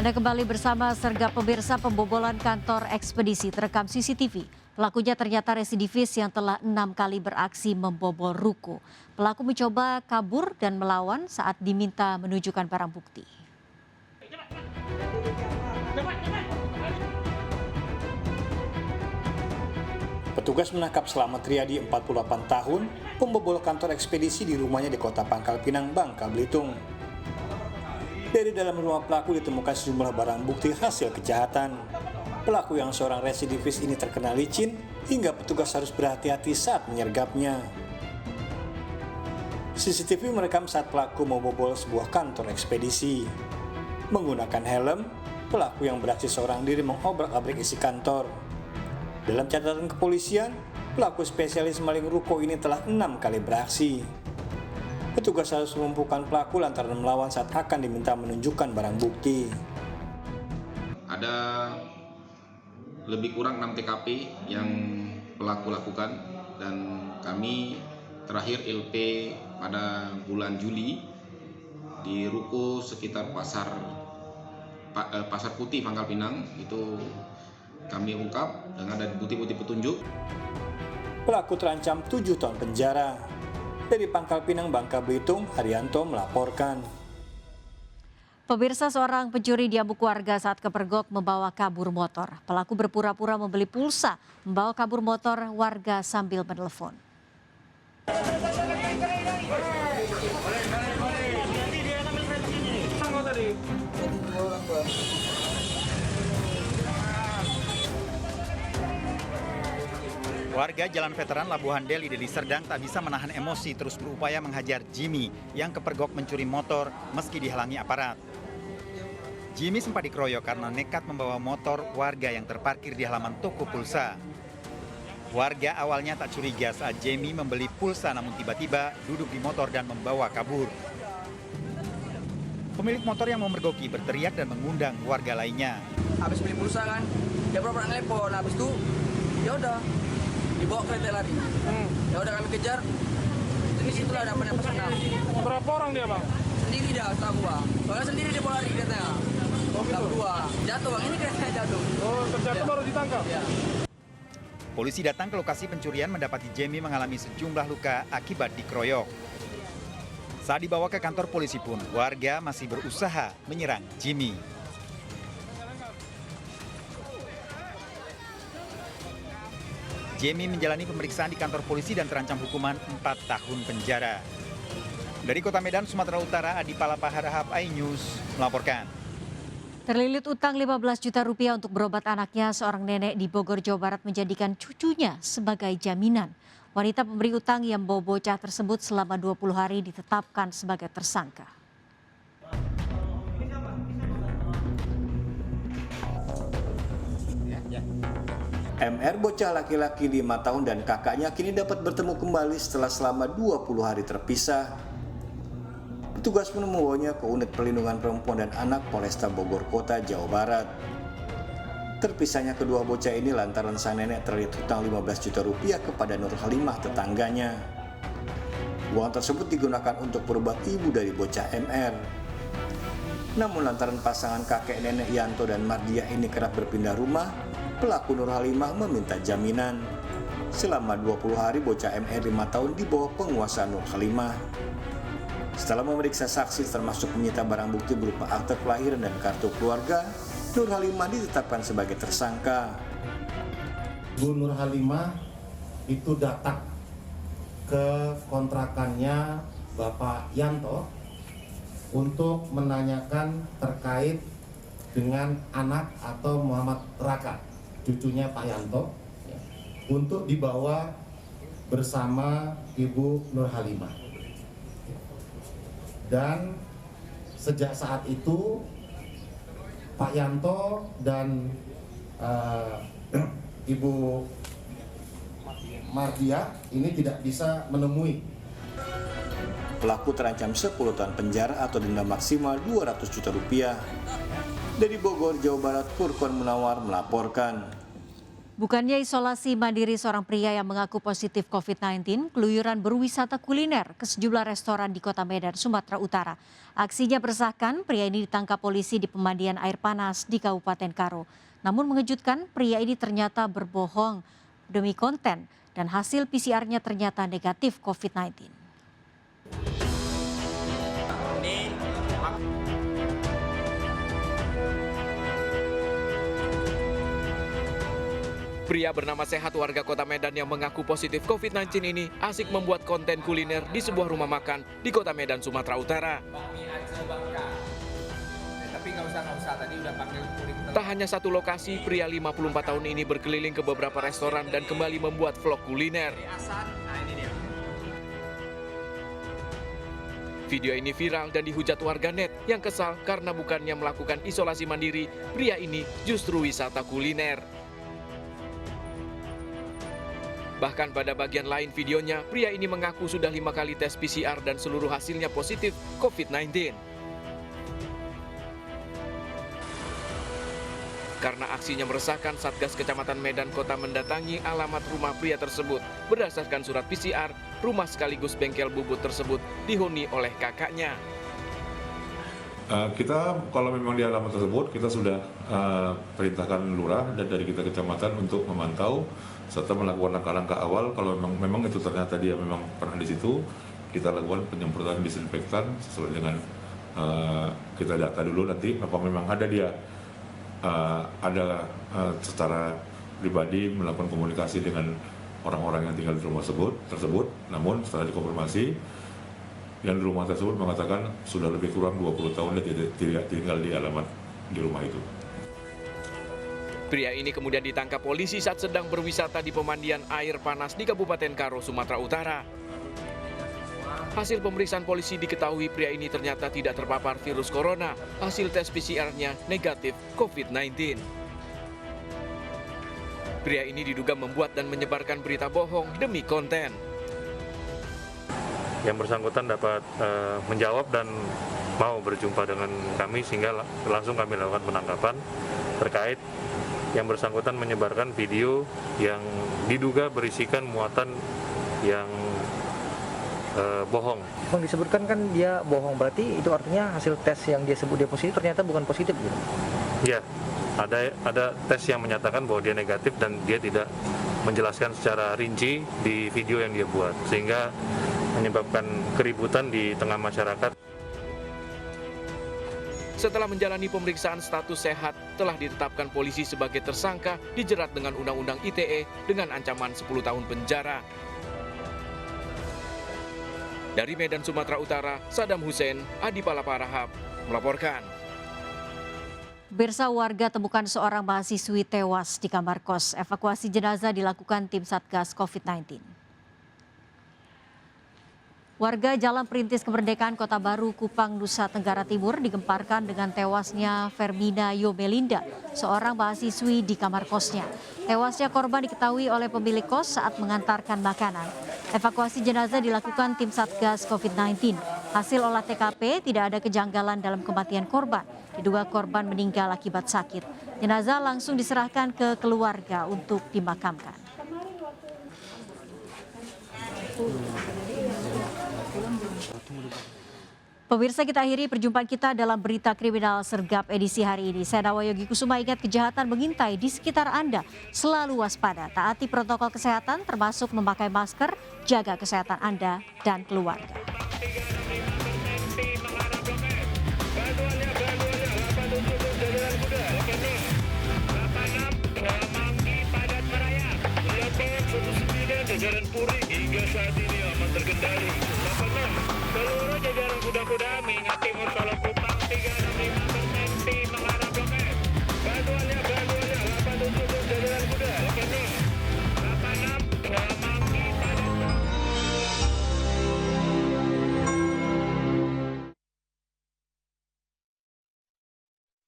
Anda kembali bersama Sergap Pemirsa. Pembobolan kantor ekspedisi terekam CCTV. Pelakunya ternyata residivis yang telah 6 kali beraksi membobol ruko. Pelaku mencoba kabur dan melawan saat diminta menunjukkan barang bukti. Petugas menangkap Slamet Riyadi, 48 tahun, pembobol kantor ekspedisi di rumahnya di Kota Pangkal Pinang, Bangka Belitung. Dari dalam rumah pelaku ditemukan sejumlah barang bukti hasil kejahatan. Pelaku yang seorang residivis ini terkena licin hingga petugas harus berhati-hati saat menyergapnya. CCTV merekam saat pelaku membobol sebuah kantor ekspedisi. Menggunakan helm, pelaku yang beraksi seorang diri mengobrak-abrik isi kantor. Dalam catatan kepolisian, pelaku spesialis maling ruko ini telah 6 kali beraksi. Petugas harus melumpuhkan pelaku lantaran melawan saat akan diminta menunjukkan barang bukti. Ada lebih kurang 6 TKP yang pelaku lakukan dan kami terakhir LP pada bulan Juli di ruko sekitar Pasar Putih Pangkal Pinang. Itu kami ungkap dengan ada bukti-bukti petunjuk. Pelaku terancam 7 tahun penjara. Dari Pangkal Pinang, Bangka Belitung, Haryanto melaporkan. Pemirsa, seorang pencuri diambuk warga saat kepergok membawa kabur motor. Pelaku berpura-pura membeli pulsa, membawa kabur motor warga sambil menelpon. Warga Jalan Veteran Labuhan Deli, Deli Serdang tak bisa menahan emosi terus berupaya menghajar Jimmy yang kepergok mencuri motor meski dihalangi aparat. Jimmy sempat dikeroyok karena nekat membawa motor warga yang terparkir di halaman toko pulsa. Warga awalnya tak curiga saat Jimmy membeli pulsa namun tiba-tiba duduk di motor dan membawa kabur. Pemilik motor yang memergoki berteriak dan mengundang warga lainnya. Habis beli pulsa kan, dia pura-pura ngelepon, habis itu ya udah dibawa kereta lari. Ya udah kami kejar. Di situlah ada penampasan. Berapa orang dia, Bang? Sendiri dah, tahu gua. Soalnya sendiri dia bawa lari keretanya. Oh, gitu. Dua. Jatuh, Bang. Ini keretanya jatuh. Oh, terjatuh baru ditangkap. Ya. Polisi datang ke lokasi pencurian mendapati Jimmy mengalami sejumlah luka akibat dikeroyok. Saat dibawa ke kantor polisi pun, warga masih berusaha menyerang Jimmy. Jimmy menjalani pemeriksaan di kantor polisi dan terancam hukuman 4 tahun penjara. Dari Kota Medan, Sumatera Utara, Adi Palapahar, iNews melaporkan. Terlilit utang 15 juta rupiah untuk berobat anaknya, seorang nenek di Bogor, Jawa Barat menjadikan cucunya sebagai jaminan. Wanita pemberi utang yang membawa bocah tersebut selama 20 hari ditetapkan sebagai tersangka. MR, bocah laki-laki 5 tahun dan kakaknya kini dapat bertemu kembali setelah selama 20 hari terpisah. Petugas pun membawanya ke unit perlindungan perempuan dan anak Polresta Bogor Kota, Jawa Barat. Terpisahnya kedua bocah ini lantaran sang nenek terlilit hutang 15 juta rupiah kepada Nur Halimah, tetangganya. Uang tersebut digunakan untuk berobat ibu dari bocah MR. Namun lantaran pasangan kakek nenek Yanto dan Mardia ini kerap berpindah rumah, pelaku Nur Halimah meminta jaminan. Selama 20 hari bocah MR 5 tahun di bawah penguasaan Nur Halimah. Setelah memeriksa saksi termasuk menyita barang bukti berupa akte kelahiran dan kartu keluarga, Nur Halimah ditetapkan sebagai tersangka. Bu Nur Halimah itu datang ke kontrakannya Bapak Yanto untuk menanyakan terkait dengan anak atau Muhammad Raka, cucunya Pak Yanto, untuk dibawa bersama Ibu Nur Halimah. Dan sejak saat itu Pak Yanto dan Ibu Mardia ini tidak bisa menemui. Pelaku terancam 10 tahun penjara atau denda maksimal 200 juta rupiah. Dari Bogor, Jawa Barat, Furqon Munawar melaporkan. Bukannya isolasi mandiri seorang pria yang mengaku positif COVID-19, keluyuran berwisata kuliner ke sejumlah restoran di Kota Medan, Sumatera Utara. Aksinya meresahkan, pria ini ditangkap polisi di pemandian air panas di Kabupaten Karo. Namun mengejutkan, pria ini ternyata berbohong demi konten dan hasil PCR-nya ternyata negatif COVID-19. Pria bernama Sehat warga Kota Medan yang mengaku positif COVID-19 ini asik membuat konten kuliner di sebuah rumah makan di Kota Medan, Sumatera Utara. Tak hanya satu lokasi, pria 54 tahun ini berkeliling ke beberapa restoran dan kembali membuat vlog kuliner. Video ini viral dan dihujat warganet yang kesal karena bukannya melakukan isolasi mandiri, pria ini justru wisata kuliner. Bahkan pada bagian lain videonya, pria ini mengaku sudah 5 kali tes PCR dan seluruh hasilnya positif COVID-19. Karena aksinya meresahkan, Satgas Kecamatan Medan Kota mendatangi alamat rumah pria tersebut. Berdasarkan surat PCR, rumah sekaligus bengkel bubut tersebut dihuni oleh kakaknya. Kita kalau memang di alamat tersebut, kita sudah perintahkan lurah dan dari kita kecamatan untuk memantau serta melakukan langkah-langkah awal. Kalau memang itu ternyata dia memang pernah di situ, kita lakukan penyemprotan disinfektan sesuai dengan kita data dulu nanti apa memang ada dia secara pribadi melakukan komunikasi dengan orang-orang yang tinggal di rumah tersebut. Namun setelah dikonfirmasi, yang di rumah tersebut mengatakan sudah lebih kurang 20 tahun dia tidak tinggal di alamat di rumah itu. Pria ini kemudian ditangkap polisi saat sedang berwisata di pemandian air panas di Kabupaten Karo, Sumatera Utara. Hasil pemeriksaan polisi diketahui pria ini ternyata tidak terpapar virus corona. Hasil tes PCR-nya negatif COVID-19. Pria ini diduga membuat dan menyebarkan berita bohong demi konten. Yang bersangkutan dapat menjawab dan mau berjumpa dengan kami sehingga langsung kami lakukan penangkapan terkait yang bersangkutan menyebarkan video yang diduga berisikan muatan yang bohong. Yang disebutkan kan dia bohong, berarti itu artinya hasil tes yang dia sebut dia positif ternyata bukan positif gitu? Ya, ada tes yang menyatakan bahwa dia negatif dan dia tidak menjelaskan secara rinci di video yang dia buat sehingga menyebabkan keributan di tengah masyarakat. Setelah menjalani pemeriksaan, status Sehat telah ditetapkan polisi sebagai tersangka dijerat dengan Undang-Undang ITE dengan ancaman 10 tahun penjara. Dari Medan, Sumatera Utara, Saddam Hussein, Adi Palaparahap melaporkan. Pemirsa, warga temukan seorang mahasiswi tewas di kamar kos. Evakuasi jenazah dilakukan tim Satgas COVID-19. Warga Jalan Perintis Kemerdekaan Kota Baru, Kupang, Nusa Tenggara Timur digemparkan dengan tewasnya Ferbina Yomelinda, seorang mahasiswi di kamar kosnya. Tewasnya korban diketahui oleh pemilik kos saat mengantarkan makanan. Evakuasi jenazah dilakukan tim Satgas COVID-19. Hasil olah TKP tidak ada kejanggalan dalam kematian korban. Diduga korban meninggal akibat sakit. Jenazah langsung diserahkan ke keluarga untuk dimakamkan. Pemirsa, kita akhiri perjumpaan kita dalam berita kriminal sergap edisi hari ini. Saya Nawa Yogi Kusuma, ingat kejahatan mengintai di sekitar Anda. Selalu waspada, taati protokol kesehatan termasuk memakai masker, jaga kesehatan Anda dan keluarga. Jajaran Puri hingga saat ini aman terkendali. Seluruh jajaran kuda-kuda mengingati masalah